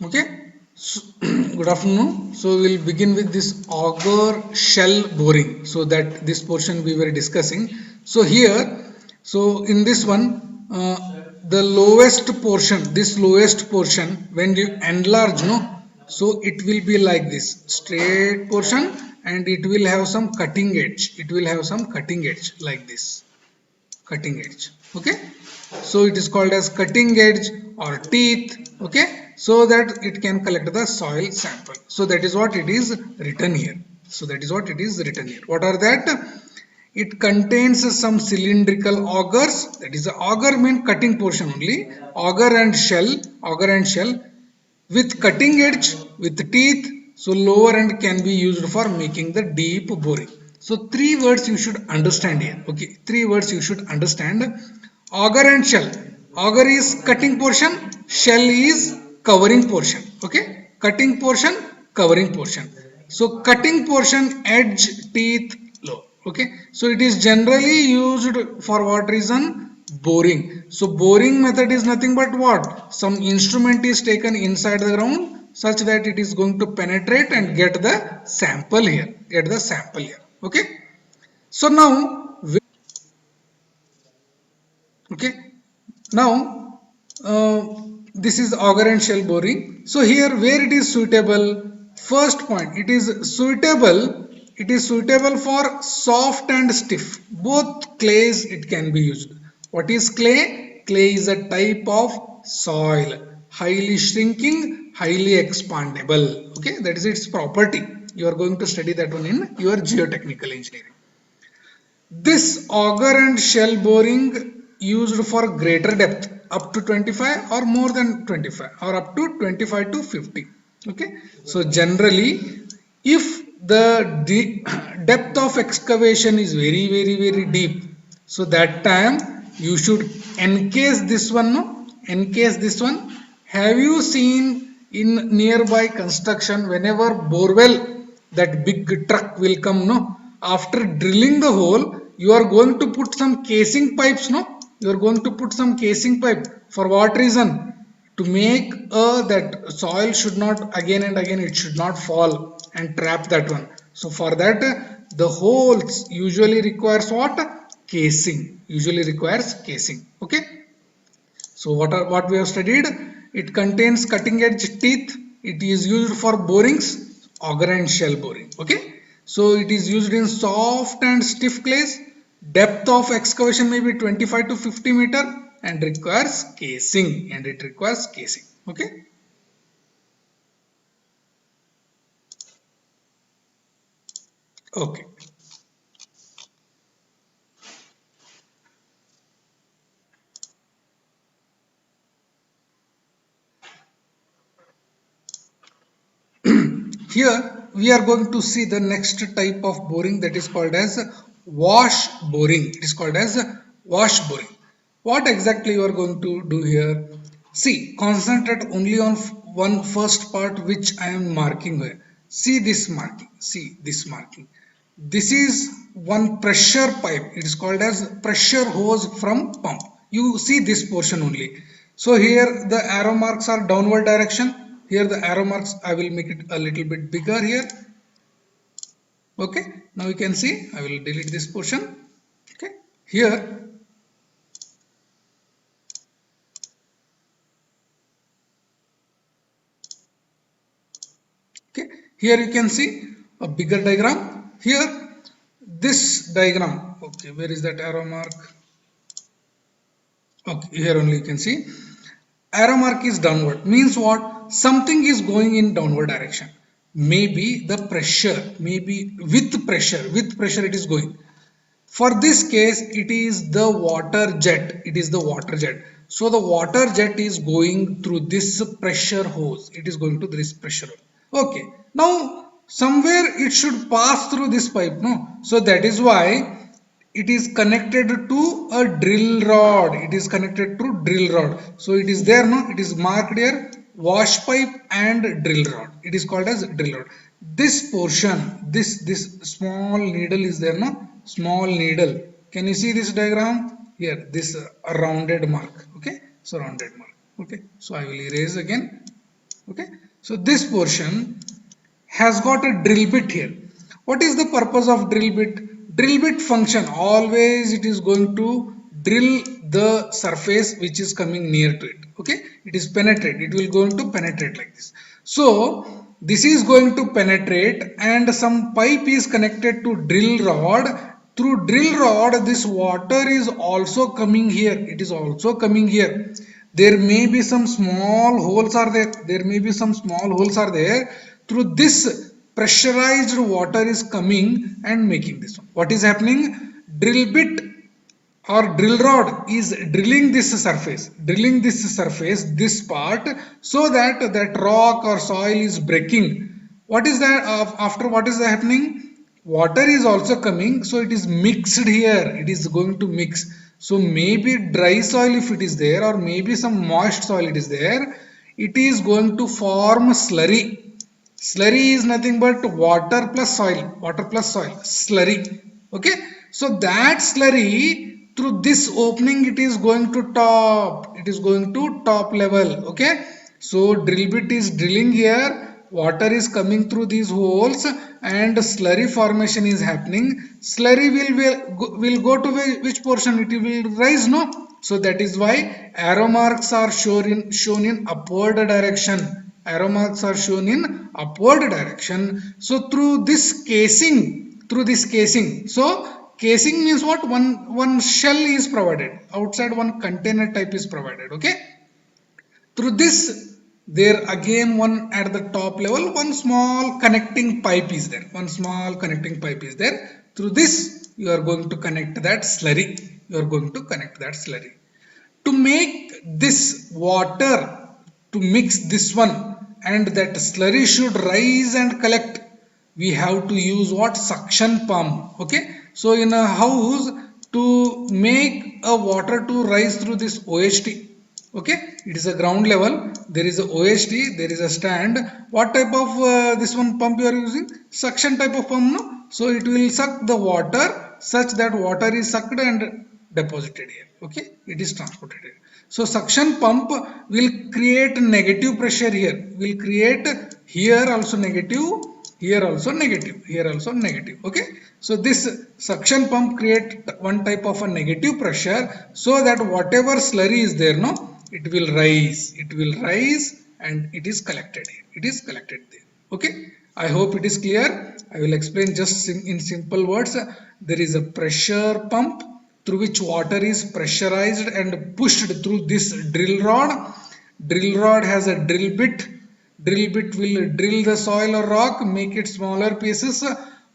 Okay, so, good afternoon. So we'll begin with this auger shell boring. So that this portion we were discussing. So here, so in this one, the lowest portion, this lowest portion, when you enlarge, no, so it will be like this straight portion, and it will have some cutting edge. It will have some cutting edge like this, cutting edge. Okay, so it is called as cutting edge or teeth. Okay, so that it can collect the soil sample. So that is what it is written here. So that is what it is written here. What are that? It contains some cylindrical augers. That is the auger mean cutting portion only. Auger and shell, auger and shell with cutting edge, with teeth. So lower end can be used for making the deep boring. So three words you should understand here. Okay, three words you should understand. Auger and shell. Auger is cutting portion, shell is covering portion. Okay, cutting portion, covering portion. So cutting portion, edge, teeth, low. Okay, so it is generally used for what reason? Boring. So boring method is nothing but what? Some instrument is taken inside the ground such that it is going to penetrate and get the sample here. Get the sample here. Okay. So now, okay. Now, this is auger and shell boring. So here, where it is suitable? First point, it is suitable. It is suitable for soft and stiff. Both clays it can be used. What is clay? Clay is a type of soil, highly shrinking, highly expandable. Okay, that is its property. You are going to study that one in your geotechnical engineering. This auger and shell boring used for greater depth up to 25 or more than 25 or up to 25 to 50. Okay, so generally if the depth of excavation is very deep, so that time you should encase this one. No, encase this one. Have you seen in nearby construction, whenever borewell, that big truck will come, no, after drilling the hole, you are going to put some casing pipes, no, you are going to put some casing pipe. For what reason? To make that soil should not again and again, it should not fall and trap that one. So for that, the holes usually requires what? Casing. Usually requires casing. Okay, so what we have studied? It contains cutting edge teeth. It is used for borings, auger and shell boring. Okay, so it is used in soft and stiff clays. Depth of excavation may be 25 to 50 meter and requires casing. And it requires casing. Okay. Okay. Here we are going to see the next type of boring, that is called as wash boring. It is called as wash boring. What exactly you are going to do here? See, concentrate only on one first part which I am marking here. See this marking. See this marking. This is one pressure pipe. It is called as pressure hose from pump. You see this portion only. So here the arrow marks are downward direction. Here the arrow marks, I will make it a little bit bigger here. Okay, now you can see, I will delete this portion. Okay, here, okay, here you can see a bigger diagram. Here, this diagram, okay, where is that arrow mark? Okay, here only you can see arrow mark is downward, means what? Something is going in downward direction. Maybe the pressure, maybe with pressure it is going. For this case, it is the water jet. It is the water jet. So the water jet is going through this pressure hose. It is going to this pressure hose. Okay. Now somewhere it should pass through this pipe, no? So that is why it is connected to a drill rod. It is connected to drill rod. So it is there, no? It is marked here, wash pipe and drill rod. It is called as drill rod. This portion, this small needle is there, no? Small needle. Can you see this diagram? Here, this rounded mark. Okay, so rounded mark. Okay, so I will erase again. Okay, so this portion has got a drill bit here. What is the purpose of drill bit? Drill bit function, always it is going to drill the surface which is coming near to it. Okay, it is penetrate, it will going to penetrate like this. So this is going to penetrate and some pipe is connected to drill rod. Through drill rod this water is also coming here, it is also coming here. There may be some small holes are there, through this pressurized water is coming and making this one. What is happening? Drill bit or drill rod is drilling this surface, this part, so that that rock or soil is breaking. What is that? After what is happening? Water is also coming, so it is mixed here, it is going to mix. So maybe dry soil if it is there, or maybe some moist soil it is there, it is going to form slurry. Slurry is nothing but water plus soil, slurry. Okay, so that slurry, through this opening it is going to top level. Okay, so drill bit is drilling here, water is coming through these holes and slurry formation is happening. Slurry will go to which portion? It will rise, no? So that is why arrow marks are shown in upward direction. Arrow marks are shown in upward direction. So through this casing, so casing means what? One shell is provided outside, one container type is provided. Okay, through this, there again one at the top level, one small connecting pipe is there, through this you are going to connect that slurry, to make this water, to mix this one, and that slurry should rise and collect. We have to use what? Suction pump. Okay, so in a house, to make a water to rise through this OHT, okay, it is a ground level, there is a OHT, there is a stand. What type of this one pump you are using? Suction type of pump, no? So it will suck the water, such that water is sucked and deposited here. Okay, it is transported here. So suction pump will create negative pressure here, will create here also negative, here also negative, here also negative. Okay, so this suction pump create one type of a negative pressure, so that whatever slurry is there, no, it will rise, and it is collected here, there. Okay, I hope it is clear. I will explain just in simple words. There is a pressure pump through which water is pressurized and pushed through this drill rod. Drill rod has a drill bit. Drill bit will drill the soil or rock, make it smaller pieces.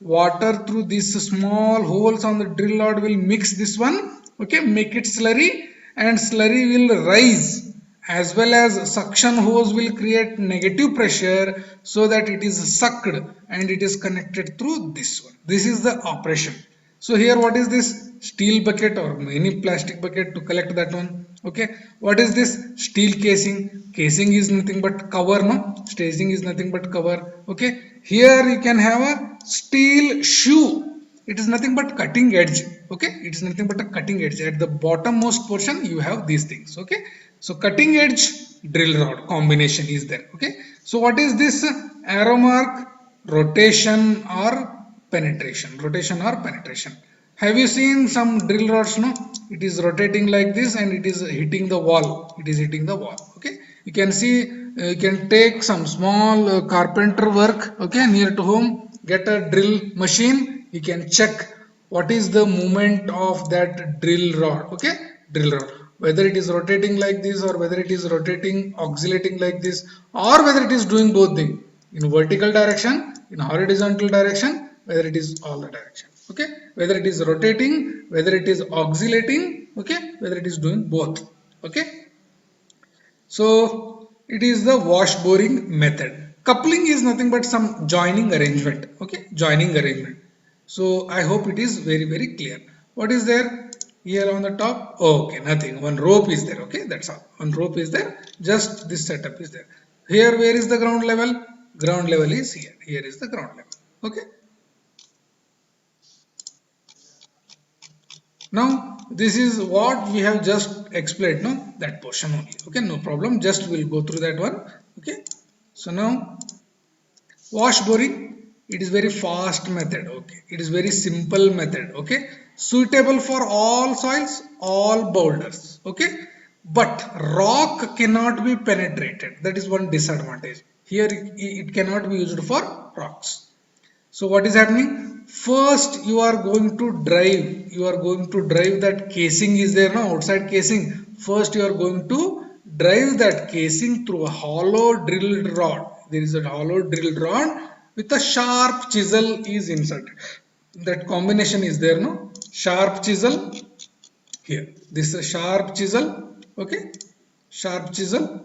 Water through these small holes on the drill rod will mix this one. Okay, make it slurry, and slurry will rise, as well as suction hose will create negative pressure, so that it is sucked and it is connected through this one. This is the operation. So here what is this? Steel bucket or any plastic bucket to collect that one. Okay, what is this? Steel casing. Casing is nothing but cover, no? Staging is nothing but cover. Okay, here you can have a steel shoe. It is nothing but cutting edge. Okay, it is nothing but a cutting edge. At the bottommost portion you have these things. Okay, so cutting edge drill rod combination is there. Okay, so what is this? Arrow mark, rotation or penetration. Have you seen some drill rods? No, it is rotating like this and it is hitting the wall. Okay, you can see, you can take some small carpenter work, okay, near to home, get a drill machine, you can check what is the movement of that drill rod. Okay, drill rod, whether it is rotating like this, or whether it is rotating oscillating like this, or whether it is doing both things, in vertical direction, in horizontal direction, whether it is all the direction. Okay, whether it is rotating, whether it is oscillating, okay, whether it is doing both. Okay, so it is the wash boring method. Coupling is nothing but some joining arrangement. Okay, joining arrangement. So I hope it is very clear. What is there here on the top? Okay, nothing, one rope is there. Okay, that's all, one rope is there, just this setup is there. Here where is the ground level? Ground level is here, is the ground level. Okay, now this is what we have just explained, no, that portion only. Okay, no problem, just we'll go through that one. Okay, So now wash boring, it is very fast method. Okay, it is very simple method. Okay, suitable for all soils, all boulders. Okay, but rock cannot be penetrated. That is one disadvantage here. It cannot be used for rocks. So what is happening? First you are going to drive, that casing is there now, outside casing. First you are going to drive that casing through a hollow drilled rod. There is a hollow drilled rod with a sharp chisel is inserted. That combination is there, no? Sharp chisel here. This is a sharp chisel. Okay, sharp chisel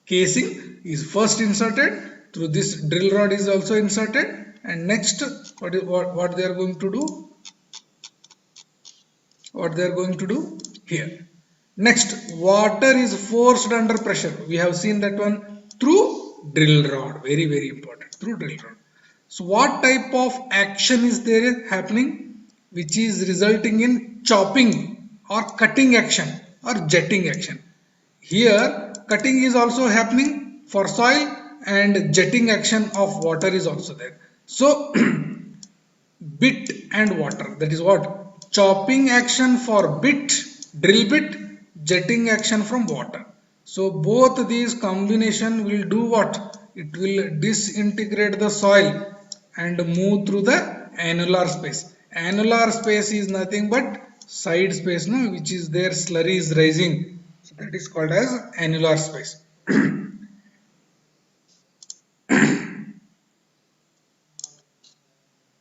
casing is first inserted, through this drill rod is also inserted, and next what they are going to do, here. Next, water is forced under pressure. We have seen that one through drill rod. Very, very important, through drill rod. So what type of action is there happening, which is resulting in chopping or cutting action or jetting action? Here cutting is also happening for soil, and jetting action of water is also there. So bit and water, that is what, chopping action for bit, drill bit, jetting action from water. So both these combination will do what? It will disintegrate the soil and move through the annular space. Annular space is nothing but side space, no, which is there, slurry is rising. So that is called as annular space.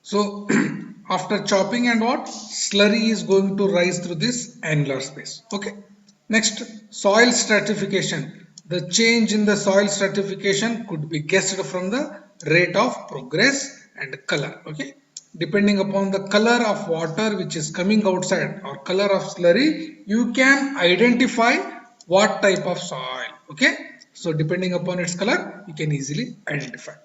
So after chopping and what, slurry is going to rise through this annular space. Okay. Next, soil stratification. The change in the soil stratification could be guessed from the rate of progress and color. Okay. Depending upon the color of water which is coming outside or color of slurry, you can identify what type of soil. Okay. So depending upon its color, you can easily identify.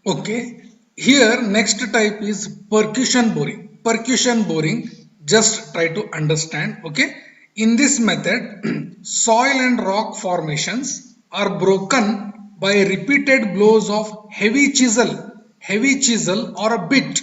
Okay, here next type is percussion boring. Percussion boring, just try to understand. Okay, in this method, soil and rock formations are broken by repeated blows of heavy chisel or a bit.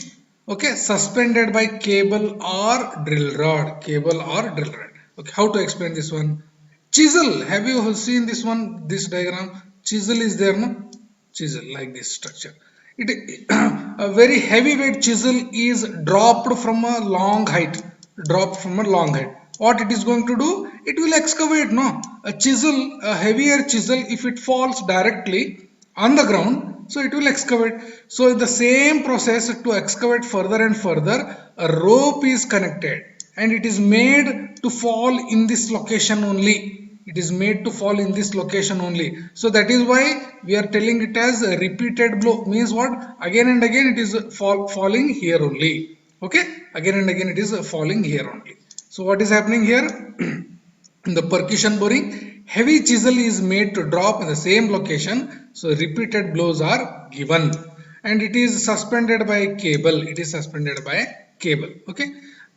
Okay, suspended by cable or drill rod. Okay, how to explain this one? Chisel. Have you seen this one? This diagram. Chisel is there, no? Chisel like this structure. It a very heavyweight chisel is dropped from a long height. What it is going to do? It will excavate. No, a heavier chisel, if it falls directly on the ground, so it will excavate. So in the same process, to excavate further and further, a rope is connected and it is made to fall in this location only. So that is why we are telling it as a repeated blow. Means what? Again and again it is falling here only. Okay, again and again it is falling here only. So what is happening here? In the percussion boring, heavy chisel is made to drop in the same location, so repeated blows are given, and it is suspended by cable. Okay,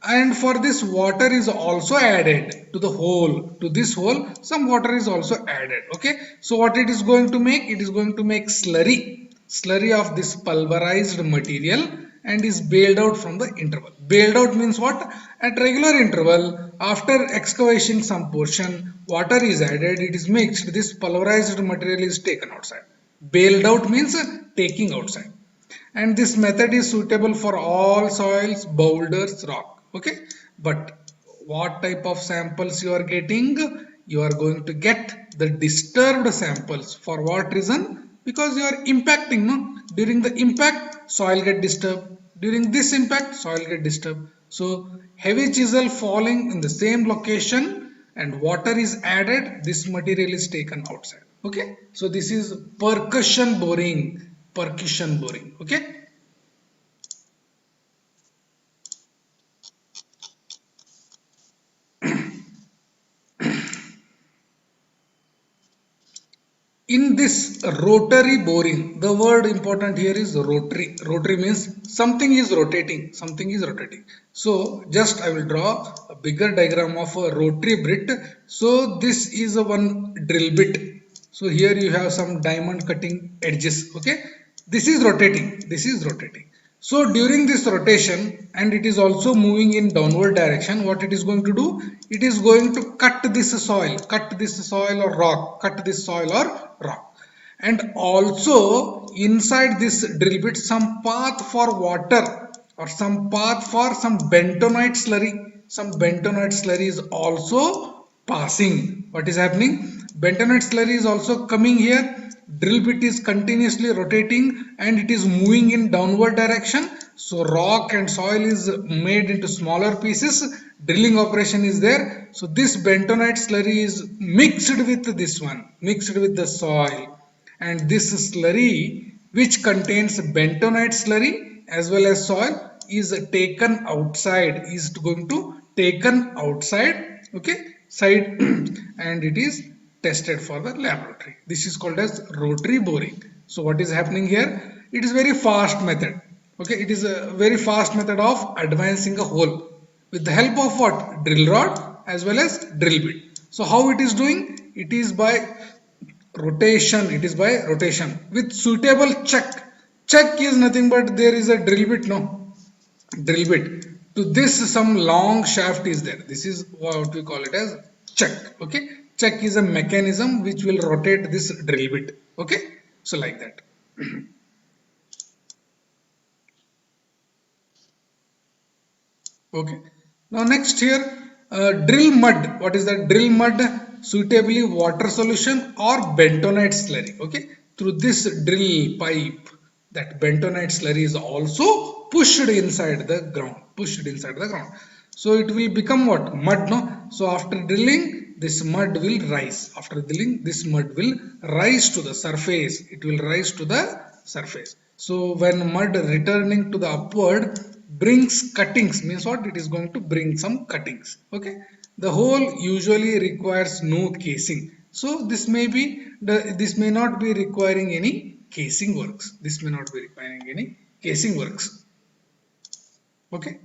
and for this, water is also added to the hole. To this hole, some water is also added. Okay, so what it is going to make? It is going to make slurry of this pulverized material, and is bailed out from the interval. Bailed out means what? At regular interval, after excavation some portion, water is added, it is mixed, this pulverized material is taken outside. Bailed out means taking outside. And this method is suitable for all soils, boulders, rock. Okay, but what type of samples you are getting? You are going to get the disturbed samples. For what reason? Because you are impacting, no? During the impact, soil get disturbed. During this impact, soil get disturbed. So heavy chisel falling in the same location and water is added, this material is taken outside. Okay, so this is percussion boring. Okay. in this rotary boring, the word important here is rotary. Rotary means something is rotating, something is rotating. So just I will draw a bigger diagram of a rotary bit. So this is a one drill bit. So here you have some diamond cutting edges. Okay, this is rotating, this is rotating. So during this rotation, and it is also moving in downward direction, what it is going to do, it is going to cut this soil or rock, cut this soil or rock. And also inside this drill bit some path for water or some path for some bentonite slurry. Some bentonite slurry is also passing. What is happening? Bentonite slurry is also coming here. Drill bit is continuously rotating and it is moving in downward direction. So rock and soil is made into smaller pieces. Drilling operation is there. So this bentonite slurry is mixed with this one, mixed with the soil. And this slurry, which contains bentonite slurry as well as soil, is taken outside, is going to taken outside, okay, side and it is tested for the laboratory. This is called as rotary boring. So what is happening here? It is very fast method. Okay, it is a very fast method of advancing a hole with the help of what? Drill rod as well as drill bit. So how it is doing? It is by rotation. It is by rotation with suitable chuck. Chuck is nothing but there is a drill bit, no, drill bit. To this some long shaft is there. This is what we call it as chuck. Okay, chuck is a mechanism which will rotate this drill bit. Okay, so like that. Okay, now next here, drill mud. What is that? Drill mud, suitably water solution or bentonite slurry. Okay, through this drill pipe, that bentonite slurry is also pushed inside the ground, pushed inside the ground. So it will become what? Mud, no? So after drilling, this mud will rise. After drilling, this mud will rise to the surface. It will rise to the surface. So when mud returning to the upward brings cuttings, means what? It is going to bring some cuttings. Okay, the hole usually requires no casing. So this may be this may not be requiring any casing works. This may not be requiring any casing works. Okay.